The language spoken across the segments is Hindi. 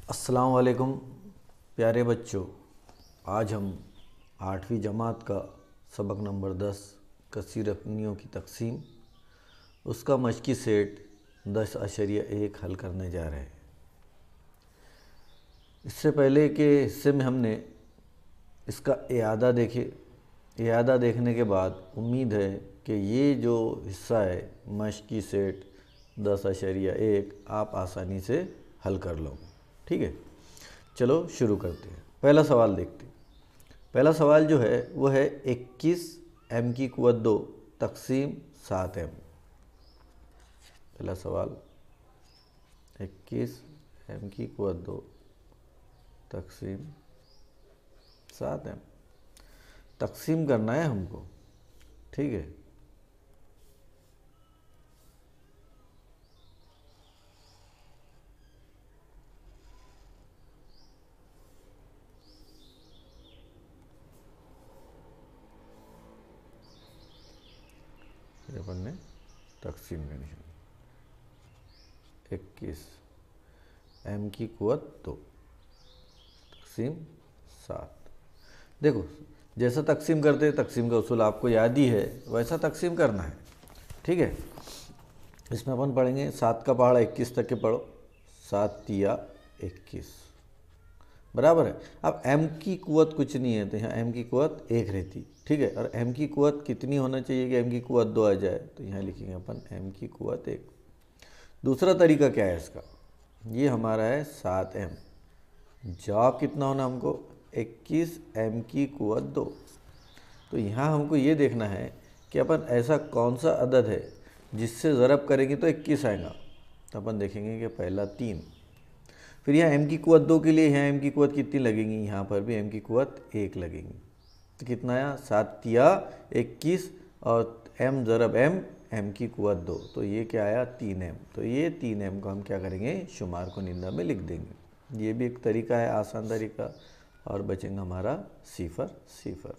अस्सलाम वालेकुम प्यारे बच्चों। आज हम 8वीं जमात का सबक नंबर 10 कसीर रकनियों की तकसीम उसका मशक़ी सेट 10.1 हल करने जा रहे हैं। इससे पहले के हिस्से में हमने इसका इआदा देखे। इआदा देखने के बाद उम्मीद है कि ये जो हिस्सा है मशक़ी सेट 10.1 आप आसानी से हल कर लोगे। ठीक है, चलो शुरू करते हैं। पहला सवाल देखते हैं। पहला सवाल जो है वो है 21 m की कुव्वत 2 तकसीम 7 m। पहला सवाल 21 m की कुव्वत 2 तकसीम 7 m तकसीम करना है हमको। ठीक है, अपन ने तकसीम करनी है। 21 m की कुव्वत 2 तकसीम 7। देखो, जैसा तकसीम करते हैं तकसीम का उसूल आपको याद ही है, वैसा तकसीम करना है। ठीक है, इसमें अपन पढ़ेंगे 7 का पहाड़ा 21 तक के पढ़ो। 7 तिया 21 बराबर है। अब m की कुव्वत कुछ नहीं है तो यहाँ m की कुव्वत 1 रहती। ठीक है, और m की कुव्वत कितनी होना चाहिए कि m की कुव्वत 2 आ जाए, तो यहाँ लिखेंगे अपन m की कुव्वत 1। दूसरा तरीका क्या है इसका, ये हमारा है 7m। जवाब कितना होना हमको 21 m की कुव्वत 2। तो यहाँ हमको ये देखना है कि अपन ऐसा कौन सा अदद है जिससे ज़रब करेंगे तो 21 आएगा। तो अपन देखेंगे कि पहला 3, फिर यहाँ m की कुव्वत 2 के लिए यहाँ m की कुव्वत कितनी लगेंगी, यहाँ पर भी m की कुव्वत 1 लगेंगी। तो कितना आया 7 तिया 21 और m ज़रब m की कुव्वत 2, तो ये क्या आया 3m। तो ये 3m को हम क्या करेंगे शुमार को निंदा में लिख देंगे। ये भी एक तरीका है, आसान तरीका। और बचेंगे हमारा सिफर सिफर,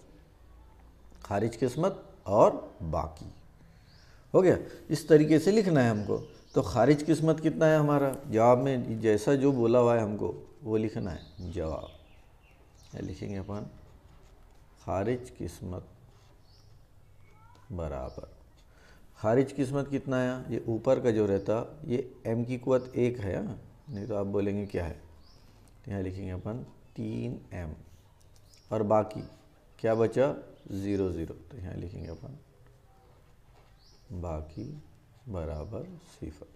खारिज किस्मत और बाकी। हो गया, इस तरीके से लिखना है हमको। तो खारिज किस्मत कितना है हमारा, जवाब में जैसा जो बोला हुआ है हमको वो लिखना है जवाब। लिखेंगे अपन खारिज किस्मत बराबर, खारिज किस्मत कितना आया, ये ऊपर का जो रहता ये m की कुव्वत 1 है, नहीं तो आप बोलेंगे क्या है। तो यहाँ लिखेंगे अपन 3m और बाकी क्या बचा 0 0, तो यहाँ लिखेंगे अपन बाकी बराबर सिफर।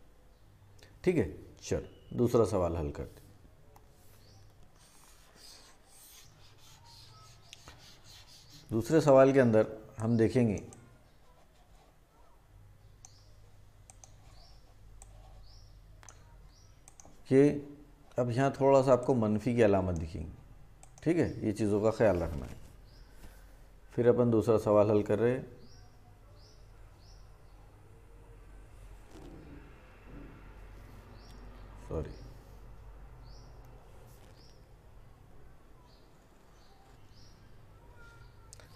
ठीक है, चलो दूसरा सवाल हल करते। दूसरे सवाल के अंदर हम देखेंगे कि अब यहाँ थोड़ा सा आपको मनफी की अलामत दिखेंगी। ठीक है, ये चीज़ों का ख्याल रखना है। फिर अपन दूसरा सवाल हल कर रहे हैं। सॉरी,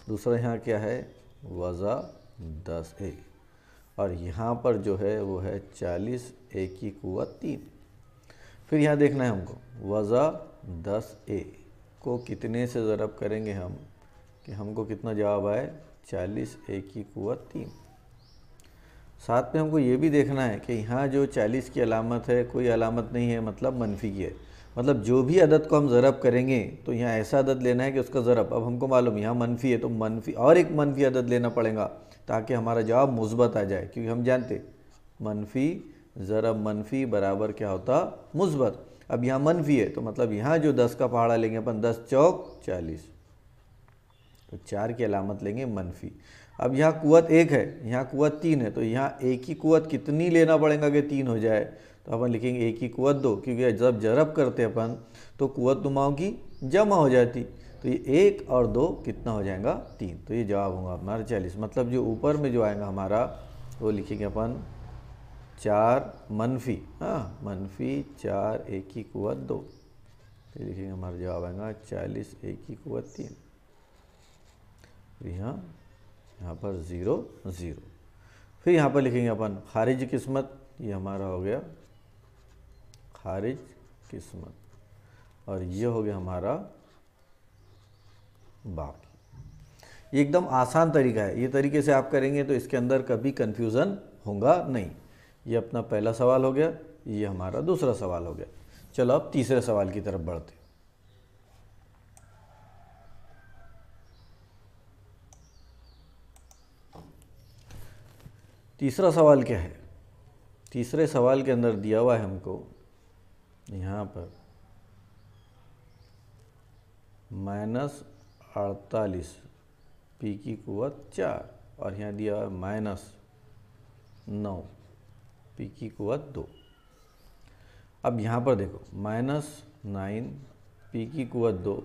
दूसरा यहाँ क्या है वज़ा 10a और यहाँ पर जो है वो है 40 a की कुव्वत 3। फिर यहाँ देखना है हमको वज़ा 10a को कितने से ज़रब करेंगे हम कि हमको कितना जवाब आए 40 a की कुव्वत 3। साथ में हमको ये भी देखना है कि यहाँ जो 40 की अलामत है कोई अलामत नहीं है, मतलब मनफी की है। मतलब जो भी अदद को हम ज़रब करेंगे तो यहाँ ऐसा अदद लेना है कि उसका ज़रब, अब हमको मालूम यहाँ मनफी है तो मनफी और एक मनफी अदद लेना पड़ेगा ताकि हमारा जवाब मुस्बत आ जाए, क्योंकि हम जानते मनफी ज़रब मनफी बराबर क्या होता मुस्बत। अब यहाँ मनफी है तो मतलब यहाँ जो 10 का पहाड़ा लेंगे अपन 10 चौक 40, तो 4 की अलामत लेंगे मनफी। अब यहाँ कुव्वत 1 है, यहाँ कुव्वत 3 है, तो यहाँ एक ही कुव्वत कितनी लेना पड़ेगा कि 3 हो जाए, तो अपन लिखेंगे एक ही कुव्वत 2, क्योंकि जब ज़रब करते अपन तो कुव्वत नुमाओं की जमा हो जाती। तो ये 1 और 2 कितना हो जाएगा 3, तो ये जवाब होगा हमारा 40। मतलब जो ऊपर में जो आएगा हमारा वो लिखेंगे अपन 4 मनफी, हाँ मनफी 4 एक की कुव्वत 2, तो लिखेंगे हमारा जवाब आएगा 40 एक की कुव्वत 3। यहाँ पर 0 0। फिर यहाँ पर लिखेंगे अपन खारिज किस्मत, ये हमारा हो गया खारिज किस्मत। और ये हो गया हमारा बाकी। ये एकदम आसान तरीका है, ये तरीके से आप करेंगे तो इसके अंदर कभी कन्फ्यूज़न होगा नहीं। ये अपना पहला सवाल हो गया, ये हमारा दूसरा सवाल हो गया। चलो अब तीसरे सवाल की तरफ बढ़ते हैं। तीसरा सवाल क्या है? तीसरे सवाल के अंदर दिया हुआ है हमको यहाँ पर -48 पी की कुवत 4 और यहाँ दिया है -9 पी की कुवत 2। अब यहाँ पर देखो -9 पी की कुवत 2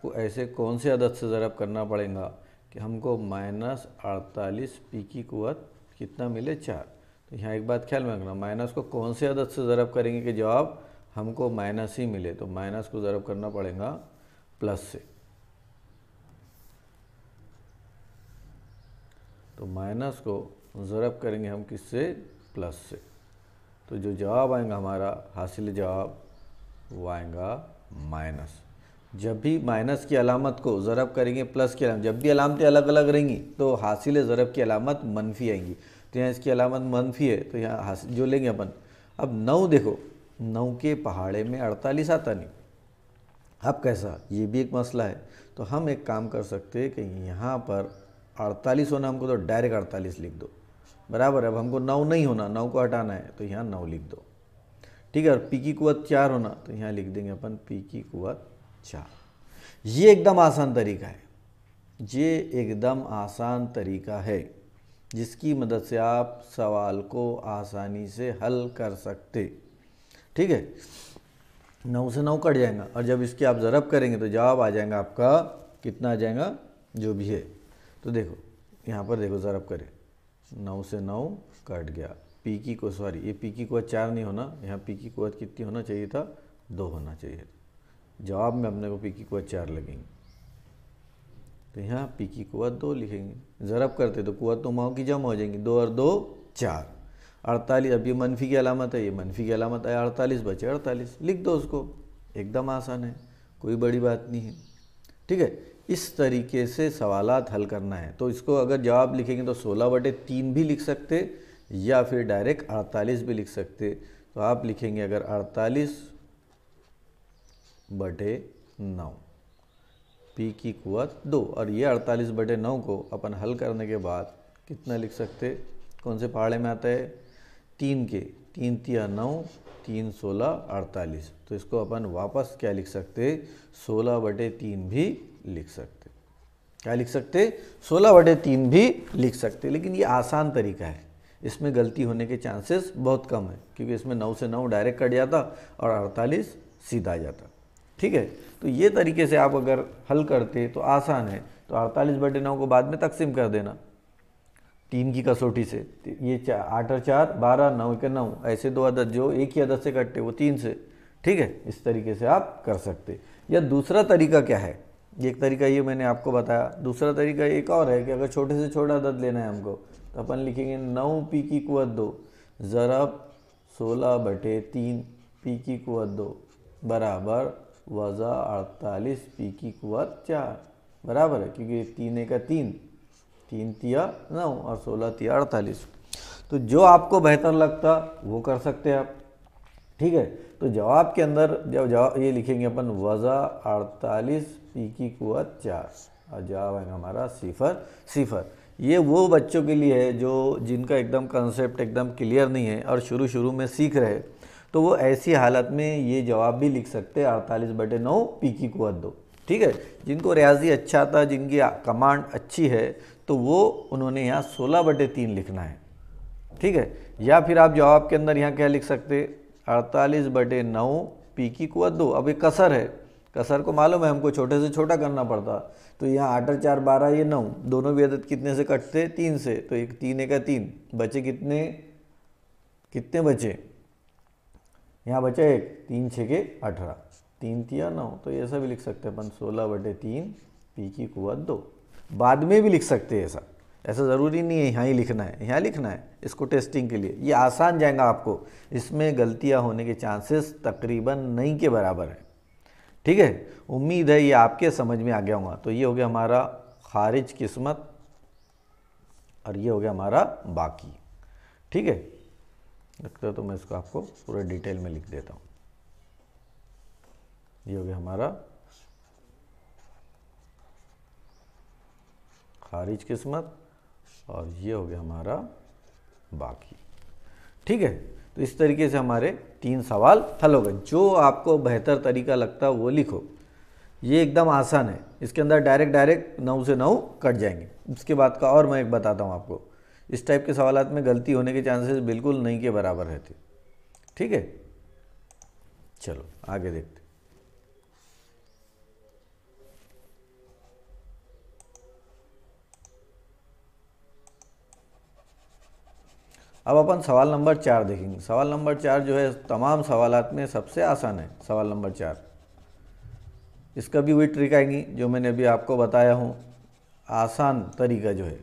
को ऐसे कौन से अदद से ज़रब करना पड़ेगा कि हमको -48 पी की कुवत कितना मिले 4। तो यहाँ एक बात ख्याल में रखना, माइनस को कौन से अदद से ज़रब करेंगे कि जवाब हमको माइनस ही मिले, तो माइनस को ज़रब करना पड़ेगा प्लस से। तो माइनस को ज़रब करेंगे हम किससे? प्लस से। तो जो जवाब आएगा हमारा हासिल जवाब वो आएगा माइनस। जब भी माइनस की अलामत को ज़रब करेंगे प्लस की अलामत, जब भी अलामतें अलग अलग रहेंगी तो हासिल ज़रब की अलामत मनफी आएंगी। तो यहाँ इसकी अलामत मनफी है तो यहाँ हासिल जो लेंगे अपन। अब 9 देखो, 9 के पहाड़े में 48 आता नहीं। अब कैसा, ये भी एक मसला है। तो हम एक काम कर सकते हैं कि यहाँ पर 48 होना हमको तो डायरेक्ट 48 लिख दो, बराबर है। अब हमको 9 नहीं होना, 9 को हटाना है तो यहाँ 9 लिख दो, ठीक है। और पी की कुवत 4 होना तो यहाँ लिख देंगे अपन पी की कुवत 4। ये एकदम आसान तरीका है, ये एकदम आसान तरीका है जिसकी मदद से आप सवाल को आसानी से हल कर सकते, ठीक है। 9 से 9 कट जाएगा और जब इसकी आप ज़रब करेंगे तो जवाब आ जाएगा आपका कितना आ जाएगा जो भी है। तो देखो यहाँ पर देखो ज़रब करें, 9 से 9 कट गया। पी की को सॉरी ये पी की कुवत 4 नहीं होना, यहाँ पी की कुवत कितनी होना चाहिए था? 2 होना चाहिए। जवाब में अपने को पी की कुवत 4 लगेंगे तो यहाँ पी की कुवत 2 लिखेंगे। ज़रब करते तो कुवत तो माओ की जमा हो जाएंगी, 2 और 2 4। 48, अब ये मनफी की अलामत है, ये मनफी की अलामत है, 48 बचे 48, लिख दो उसको। एकदम आसान है, कोई बड़ी बात नहीं है, ठीक है। इस तरीके से सवालात हल करना है। तो इसको अगर जवाब लिखेंगे तो 16/3 भी लिख सकते या फिर डायरेक्ट 48 भी लिख सकते। तो आप लिखेंगे अगर 48/9 पी की कुवत 2 और ये 48/9 को अपन हल करने के बाद कितना लिख सकते? कौन से पहाड़े में आता है? 3 के, 3 तिया 9, 3 16 48। तो इसको अपन वापस क्या लिख सकते? 16/3 भी लिख सकते। क्या लिख सकते? 16/3 भी लिख सकते। लेकिन ये आसान तरीका है, इसमें गलती होने के चांसेस बहुत कम है क्योंकि इसमें 9 से 9 डायरेक्ट कट जाता और 48 सीधा आ जाता, ठीक है। तो ये तरीके से आप अगर हल करते तो आसान है। तो 48/9 को बाद में तकसीम कर देना 3 की कसौटी से। ये 8 और 4 12, 9 के 9, ऐसे दो अदद जो एक ही अदद से कटते वो 3 से, ठीक है। इस तरीके से आप कर सकते। या दूसरा तरीका क्या है? एक तरीका ये मैंने आपको बताया। दूसरा तरीका एक और है कि अगर छोटे से छोटा अदद लेना है हमको तो अपन लिखेंगे 9 पी की कुवत 2 ज़रब 16/3 पी की कुवत 2 बराबर वज़ा 48 पी की कुवत 4, बराबर है क्योंकि 3 का 3, 3 तिया 9 और 16 तिया 48। तो जो आपको बेहतर लगता वो कर सकते हैं आप, ठीक है। तो जवाब के अंदर जब जवाब ये लिखेंगे अपन वज़ा 48 पी की कुवत 4 और जवाब आएगा हमारा 0। ये वो बच्चों के लिए है जो जिनका एकदम कंसेप्ट एकदम क्लियर नहीं है और शुरू में सीख रहे, तो वो ऐसी हालत में ये जवाब भी लिख सकते हैं 48/9 पी की कुवत 2, ठीक है। जिनको रियाजी अच्छा था, जिनकी कमांड अच्छी है, तो वो उन्होंने यहाँ 16/3 लिखना है, ठीक है। या फिर आप जवाब के अंदर यहाँ क्या लिख सकते? 48/9 पी की कुवत 2। अब एक कसर है, कसर को मालूम है हमको छोटे से छोटा करना पड़ता। तो यहाँ 8 और 4 12, ये 9, दोनों भी अदद कितने से कटते? 3 से। तो एक 3 का 3 बचे कितने बचे? यहाँ बचा एक, 3 6 के 18, 3 तिया 9। तो ऐसा भी लिख सकते हैं अपन 16/3 पी की कुवत 2। बाद में भी लिख सकते हैं ऐसा ज़रूरी नहीं है यहाँ ही लिखना है, यहाँ लिखना है इसको टेस्टिंग के लिए। ये आसान जाएगा आपको, इसमें गलतियाँ होने के चांसेस तकरीबन नहीं के बराबर है, ठीक है, उम्मीद है ये आपके समझ में आ गया होगा। तो ये हो गया हमारा खारिज किस्मत और ये हो गया हमारा बाकी। ठीक है, लगता है तो मैं इसको आपको पूरे डिटेल में लिख देता हूँ। ये हो गया हमारा खारिज किस्मत और ये हो गया हमारा बाकी। ठीक है, तो इस तरीके से हमारे 3 सवाल हल हो गए। जो आपको बेहतर तरीका लगता है वो लिखो, ये एकदम आसान है। इसके अंदर डायरेक्ट 9 से 9 कट जाएंगे। इसके बाद का और मैं एक बताता हूँ आपको, इस टाइप के सवालात में गलती होने के चांसेस बिल्कुल नहीं के बराबर रहते। ठीक है, चलो आगे देखते। अब अपन सवाल नंबर 4 देखेंगे। सवाल नंबर 4 जो है तमाम सवालात में सबसे आसान है। सवाल नंबर 4, इसका भी वही ट्रिक आएंगी जो मैंने अभी आपको बताया हूँ, आसान तरीका जो है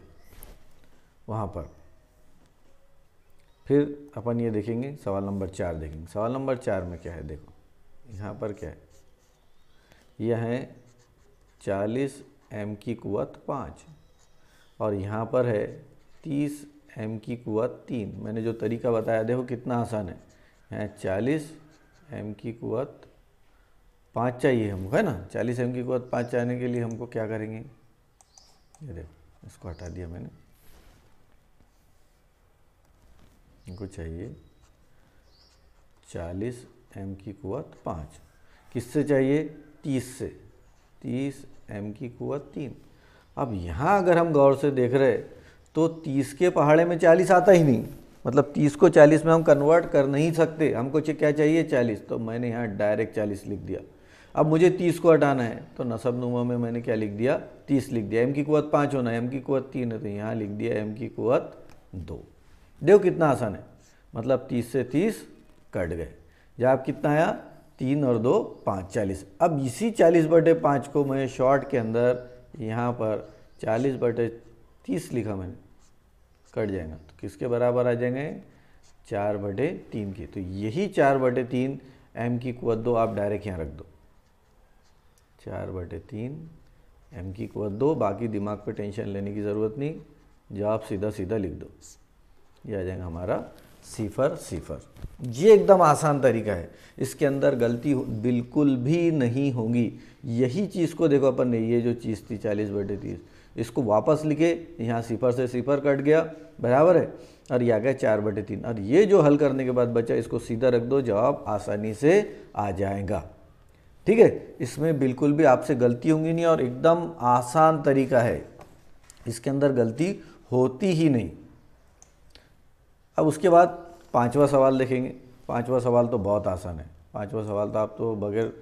वहाँ पर। फिर अपन ये देखेंगे, सवाल नंबर 4 देखेंगे। सवाल नंबर 4 में क्या है, देखो यहाँ पर क्या है, यह है 40 m की कुव्वत 5 और यहाँ पर है 30 m की कुव्वत 3। मैंने जो तरीका बताया देखो कितना आसान है। यहाँ 40 m की कुव्वत 5 चाहिए हमको, है ना। 40 m की कुव्वत 5 चाहने के लिए हमको क्या करेंगे, ये देखो इसको हटा दिया मैंने। हमको चाहिए 40 m की कुव्वत 5, किससे चाहिए, 30 से। 30 m की कुव्वत 3। अब यहाँ अगर हम गौर से देख रहे तो 30 के पहाड़े में 40 आता ही नहीं, मतलब 30 को 40 में हम कन्वर्ट कर नहीं सकते। हमको क्या चाहिए, 40। तो मैंने यहाँ डायरेक्ट 40 लिख दिया। अब मुझे 30 को हटाना है तो नसब नुमा में मैंने क्या लिख दिया, 30 लिख दिया। m की कुव्वत 5 होना है, m की कुव्वत 3 है तो यहाँ लिख दिया m की कुव्वत 2। देखो कितना आसान है, मतलब 30 से 30 कट गए। जवाब कितना आया, 3 और 2 5, 40। अब इसी 40/5 को मैं शॉर्ट के अंदर यहाँ पर 40/30 लिखा मैंने, कट जाएगा तो किसके बराबर आ जाएंगे, 4/3 की। तो यही 4/3 m की कुव्वत 2 आप डायरेक्ट यहाँ रख दो, 4/3 m की कुव्वत 2। बाकी दिमाग पे टेंशन लेने की ज़रूरत नहीं, जवाब सीधा सीधा लिख दो। ये आ जाएगा हमारा 0। ये एकदम आसान तरीका है, इसके अंदर गलती बिल्कुल भी नहीं होगी। यही चीज़ को देखो अपन ने, ये जो चीज़ थी 40/30, इसको वापस लिखे, यहाँ 0 से 0 कट गया, बराबर है, और ये आ गया 4/3। और ये जो हल करने के बाद बचा इसको सीधा रख दो, जवाब आसानी से आ जाएगा। ठीक है, इसमें बिल्कुल भी आपसे गलती होंगी नहीं और एकदम आसान तरीका है, इसके अंदर गलती होती ही नहीं। अब उसके बाद 5वां सवाल देखेंगे। 5वां सवाल तो बहुत आसान है। 5वां सवाल तो आप तो बगैर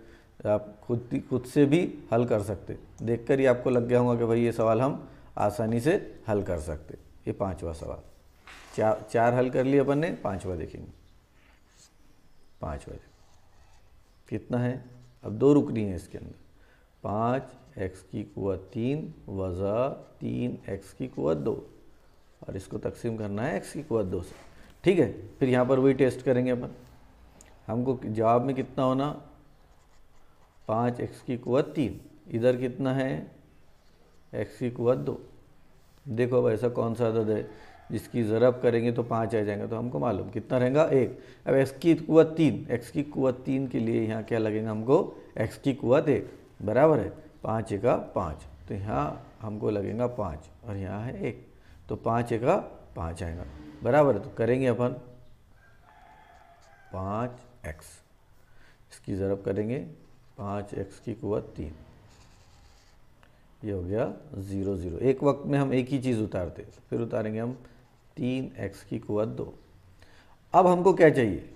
आप खुद से भी हल कर सकते, देखकर ही आपको लग गया होगा कि भाई ये सवाल हम आसानी से हल कर सकते। ये 5वां सवाल, चार हल कर लिए अपन ने, 5वां देखेंगे। 5वां कितना है, अब 2 रुकनी है इसके अंदर, 5x की कुव्वत 3 वज़ा 3x की कुव्वत 2 और इसको तकसीम करना है x की कुव्वत 2 से। ठीक है, फिर यहाँ पर वही टेस्ट करेंगे अपन। हमको जवाब में कितना होना, 5x की कुव्वत 3, इधर कितना है, x की कुव्वत 2। देखो अब ऐसा कौन सा अदद है जिसकी ज़रब करेंगे तो 5 आ जाएगा, तो हमको मालूम कितना रहेगा, 1। अब x की कुव्वत 3, x की कुव्वत 3 के लिए यहाँ क्या लगेगा हमको, x की कुव्वत 1, बराबर है 5 एका 5, तो यहाँ हमको लगेगा 5 और यहाँ है 1, तो 5 एका 5 आएगा, बराबर है। तो करेंगे अपन 5x, इसकी ज़रब करेंगे 5x की कुव्वत 3, ये हो गया 0 0। एक वक्त में हम एक ही चीज़ उतारते, फिर उतारेंगे हम 3x की कुव्वत 2। अब हमको क्या चाहिए,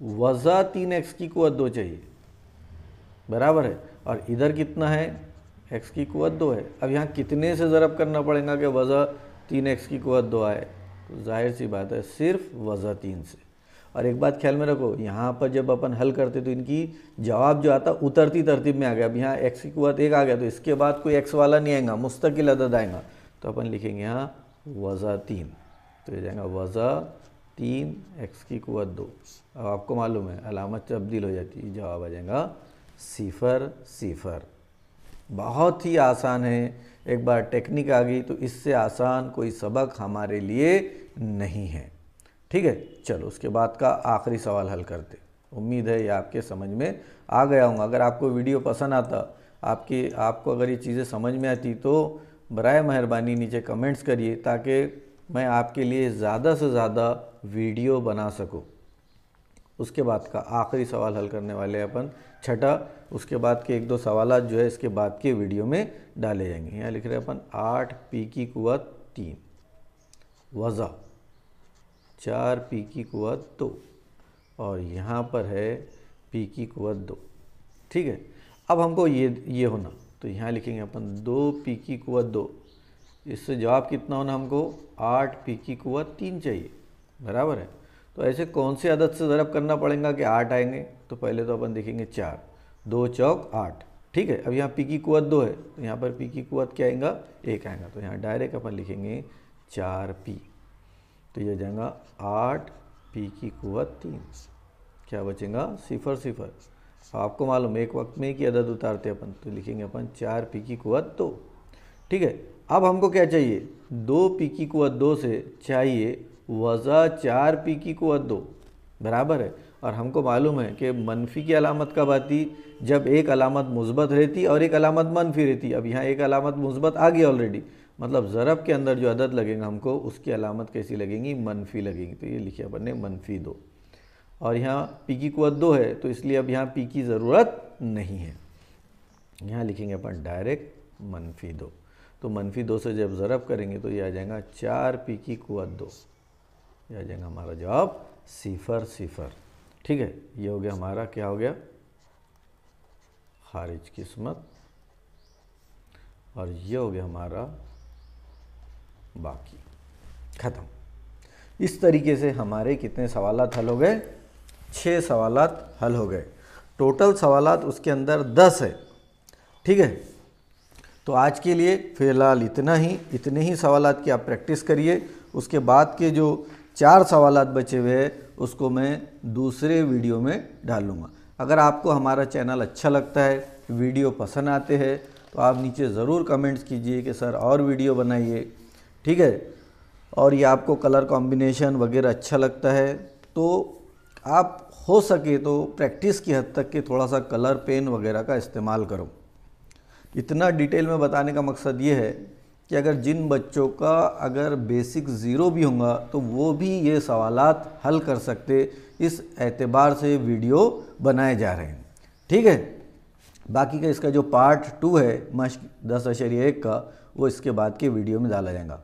वज़ा 3x की कुव्वत 2 चाहिए, बराबर है। और इधर कितना है, x की कुव्वत 2 है। अब यहाँ कितने से ज़रब करना पड़ेगा कि वज़ा 3x की कुव्वत 2 आए, तो जाहिर सी बात है सिर्फ वज़ा 3 से। और एक बात ख्याल में रखो, यहाँ पर जब अपन हल करते तो इनकी जवाब जो आता उतरती तरतीब में आ गया। अब यहाँ x की कुव्वत 1 आ गया तो इसके बाद कोई x वाला नहीं आएगा, मुस्तकिल अदद आएगा, तो अपन लिखेंगे यहाँ वज़ा 3, तो ये जाएगा वज़ा 3x की कुव्वत 2। अब आपको मालूम है अलामत तब्दील हो जाती है, जवाब आ जाएगा सिफर सिफर। बहुत ही आसान है, एक बार टेक्निक आ गई तो इससे आसान कोई सबक हमारे लिए नहीं है। ठीक है, चलो उसके बाद का आखिरी सवाल हल करते। उम्मीद है ये आपके समझ में आ गया होगा। अगर आपको वीडियो पसंद आता, आपको अगर ये चीज़ें समझ में आती तो बराए मेहरबानी नीचे कमेंट्स करिए, ताकि मैं आपके लिए ज़्यादा से ज़्यादा वीडियो बना सकूं। उसके बाद का आखिरी सवाल हल करने वाले हैं अपन, छठा। उसके बाद के एक दो सवाल जो है इसके बाद के वीडियो में डाले जाएंगे। यहाँ लिख रहे हैं अपन 8 पी की कुव्वत 3 वज़ा 4 पी की कुव्वत 2 और यहाँ पर है पी की कुव्वत 2। ठीक है, अब हमको ये होना, तो यहाँ लिखेंगे अपन 2 पी की कुव्वत 2। इससे जवाब कितना होना हमको? 8 पी की कुव्वत 3 चाहिए, बराबर है। तो ऐसे कौन सी आदत से ज़रब करना पड़ेगा कि 8 आएंगे? तो पहले तो अपन देखेंगे 4, 2 चौक 8। ठीक है, अब यहाँ पी की कुव्वत 2 है तो यहाँ पर पी की कुव्वत क्या आएगा? 1 आएगा। तो यहाँ डायरेक्ट अपन लिखेंगे 4 पी, तो ये जाएगा 8 पी की कुव्वत 3। क्या बचेगा? सिफर सिफर। आपको मालूम एक वक्त में की आदत उतारते अपन, तो लिखेंगे अपन 4 पी की कुव्वत 2। ठीक है, अब हमको क्या चाहिए? 2 पी की कुव्वत 2 से चाहिए वज़ा 4 पी की कुव्वत 2, बराबर है। और हमको मालूम है कि मनफी की अलामत कब आती? जब एक अलामत मुस्बत रहती और एक अलामत मनफी रहती। अब यहाँ एक अलामत मुस्बत आ गई ऑलरेडी, मतलब ज़रब के अंदर जो अदद लगेगा हमको उसकी अलामत कैसी लगेंगी? मनफी लगेंगी। तो ये लिखे अपन ने -2। और यहाँ पी की कुव्वत 2 है तो इसलिए अब यहाँ पी की ज़रूरत नहीं है, यहाँ लिखेंगे अपन डायरेक्ट -2। तो -2 से जब ज़रब करेंगे तो ये आ जाएगा 4 पी की कुव्वत 2, ये आ जाएगा हमारा जवाब सिफर सिफर। ठीक है, ये हो गया हमारा, क्या हो गया? खारिज किस्मत। और ये हो गया हमारा बाकी, ख़त्म। इस तरीके से हमारे कितने सवालात हल हो गए? 6 सवालात हल हो गए। टोटल सवालात उसके अंदर 10 है। ठीक है, तो आज के लिए फ़िलहाल इतने ही सवालात की आप प्रैक्टिस करिए। उसके बाद के जो 4 सवालात बचे हुए हैं उसको मैं दूसरे वीडियो में डालूँगा। अगर आपको हमारा चैनल अच्छा लगता है, वीडियो पसंद आते हैं, तो आप नीचे ज़रूर कमेंट्स कीजिए कि सर और वीडियो बनाइए। ठीक है, और ये आपको कलर कॉम्बिनेशन वगैरह अच्छा लगता है तो आप हो सके तो प्रैक्टिस की हद तक के थोड़ा सा कलर पेन वगैरह का इस्तेमाल करो। इतना डिटेल में बताने का मकसद ये है कि अगर जिन बच्चों का अगर बेसिक 0 भी होगा तो वो भी ये सवालात हल कर सकते, इस एतबार से वीडियो बनाए जा रहे हैं। ठीक है, बाकी का इसका जो पार्ट 2 है मश्क 10.1 का, वो इसके बाद के वीडियो में डाला जाएगा।